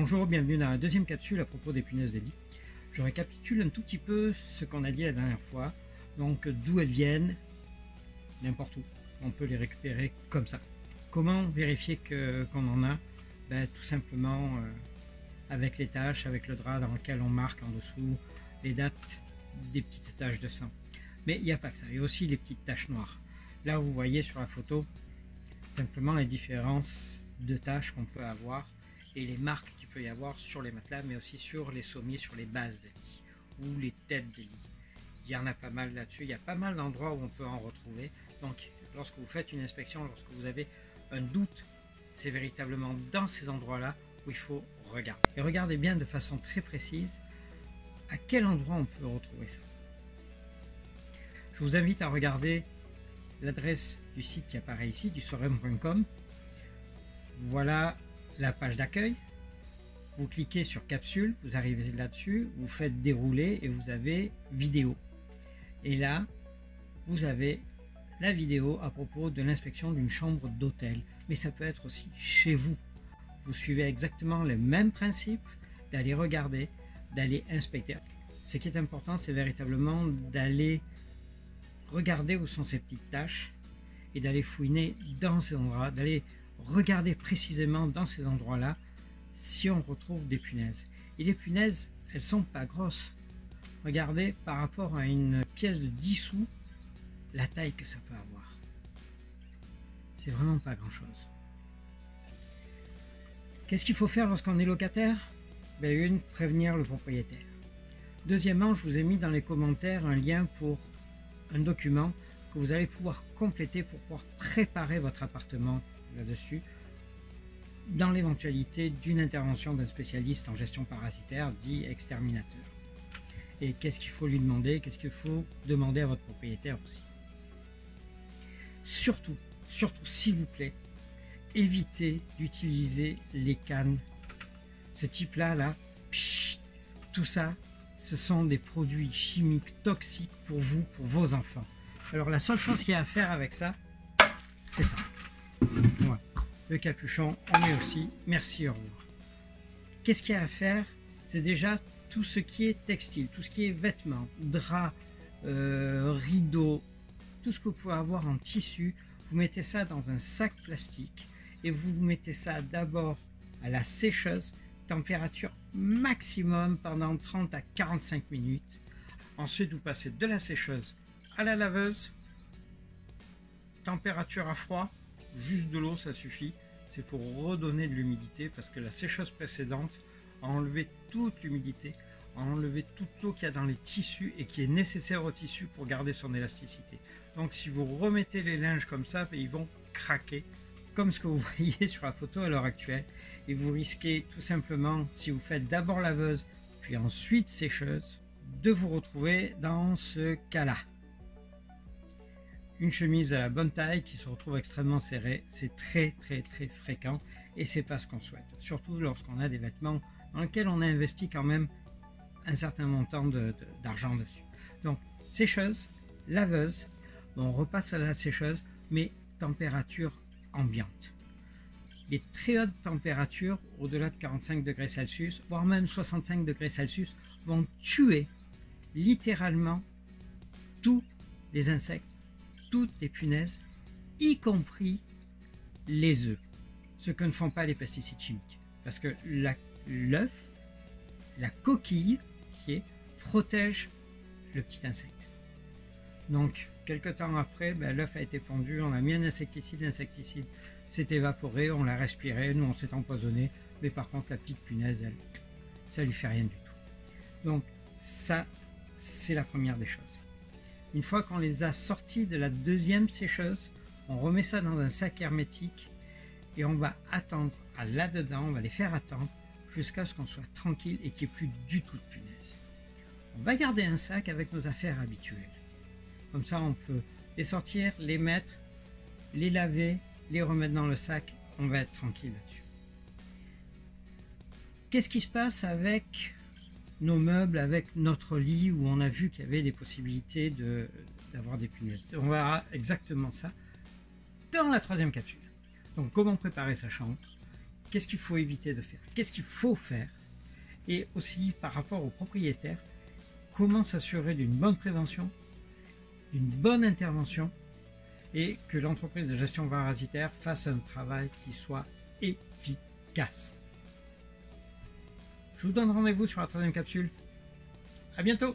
Bonjour, bienvenue dans la deuxième capsule à propos des punaises de lit. Je récapitule un tout petit peu ce qu'on a dit la dernière fois. Donc d'où elles viennent, n'importe où. On peut les récupérer comme ça. Comment vérifier qu'on en a? Tout simplement avec les taches, avec le drap dans lequel on marque en dessous les dates des petites taches de sang. Mais il n'y a pas que ça, il y a aussi les petites taches noires. Là vous voyez sur la photo simplement les différences de taches qu'on peut avoir et les marques qu'il peut y avoir sur les matelas, mais aussi sur les sommiers, sur les bases de lit ou les têtes de lit. Il y en a pas mal là-dessus, il y a pas mal d'endroits où on peut en retrouver. Donc lorsque vous faites une inspection, lorsque vous avez un doute, c'est véritablement dans ces endroits-là où il faut regarder. Et regardez bien de façon très précise à quel endroit on peut retrouver ça. Je vous invite à regarder l'adresse du site qui apparaît ici, du sorem.com. Voilà la page d'accueil. Vous cliquez sur capsule, vous arrivez là-dessus, vous faites dérouler et vous avez vidéo. Et là, vous avez la vidéo à propos de l'inspection d'une chambre d'hôtel. Mais ça peut être aussi chez vous. Vous suivez exactement le même principe d'aller regarder, d'aller inspecter. Ce qui est important, c'est véritablement d'aller regarder où sont ces petites taches et d'aller fouiner dans ces endroits, d'aller regarder précisément dans ces endroits-là si on retrouve des punaises. Et les punaises, elles sont pas grosses. Regardez par rapport à une pièce de 10 sous, la taille que ça peut avoir. C'est vraiment pas grand-chose. Qu'est-ce qu'il faut faire lorsqu'on est locataire? Une, prévenir le propriétaire. Deuxièmement, je vous ai mis dans les commentaires un lien pour un document que vous allez pouvoir compléter pour pouvoir préparer votre appartement là-dessus dans l'éventualité d'une intervention d'un spécialiste en gestion parasitaire dit exterminateur. Et qu'est-ce qu'il faut lui demander? Qu'est-ce qu'il faut demander à votre propriétaire aussi? Surtout, s'il vous plaît, évitez d'utiliser les cannes. Ce type-là, tout ça, ce sont des produits chimiques toxiques pour vous, pour vos enfants. Alors la seule chose qu'il y a à faire avec ça, c'est ça. Voilà. Le capuchon, on met aussi. Merci, au revoir. Qu'est-ce qu'il y a à faire? C'est déjà tout ce qui est textile, tout ce qui est vêtements, draps, rideaux, tout ce que vous pouvez avoir en tissu. Vous mettez ça dans un sac plastique et vous mettez ça d'abord à la sécheuse, température maximum pendant 30 à 45 minutes. Ensuite, vous passez de la sécheuse à la laveuse, température à froid, juste de l'eau, ça suffit. C'est pour redonner de l'humidité parce que la sécheuse précédente a enlevé toute l'humidité, a enlevé toute l'eau qu'il y a dans les tissus et qui est nécessaire au tissu pour garder son élasticité. Donc si vous remettez les linges comme ça, ils vont craquer, comme ce que vous voyez sur la photo à l'heure actuelle. Et vous risquez tout simplement, si vous faites d'abord laveuse, puis ensuite sécheuse, de vous retrouver dans ce cas-là. Une chemise à la bonne taille qui se retrouve extrêmement serrée, c'est très fréquent et c'est pas ce qu'on souhaite. Surtout lorsqu'on a des vêtements dans lesquels on a investi quand même un certain montant d'argent dessus. Donc sécheuse, laveuse, on repasse à la sécheuse, mais température ambiante. Les très hautes températures, au-delà de 45 degrés Celsius, voire même 65 degrés Celsius, vont tuer littéralement tous les insectes, toutes les punaises, y compris les œufs. Ce que ne font pas les pesticides chimiques. Parce que l'œuf, la coquille protège le petit insecte. Donc, quelques temps après, l'œuf a été pondu, on a mis un insecticide, l'insecticide s'est évaporé, on l'a respiré, nous on s'est empoisonné, mais par contre la petite punaise, elle, ça lui fait rien du tout. Donc ça, c'est la première des choses. Une fois qu'on les a sortis de la deuxième sécheuse, on remet ça dans un sac hermétique et on va attendre là-dedans, on va les faire attendre jusqu'à ce qu'on soit tranquille et qu'il n'y ait plus du tout de punaise. On va garder un sac avec nos affaires habituelles. Comme ça, on peut les sortir, les mettre, les laver, les remettre dans le sac. On va être tranquille là-dessus. Qu'est-ce qui se passe avec nos meubles, avec notre lit où on a vu qu'il y avait des possibilités d'avoir des punaises? On verra exactement ça dans la troisième capsule. Donc, comment préparer sa chambre? qu'est-ce qu'il faut éviter de faire, qu'est-ce qu'il faut faire, et aussi par rapport aux propriétaires, comment s'assurer d'une bonne prévention, d'une bonne intervention, et que l'entreprise de gestion parasitaire fasse un travail qui soit efficace. Je vous donne rendez-vous sur la 3e capsule. À bientôt!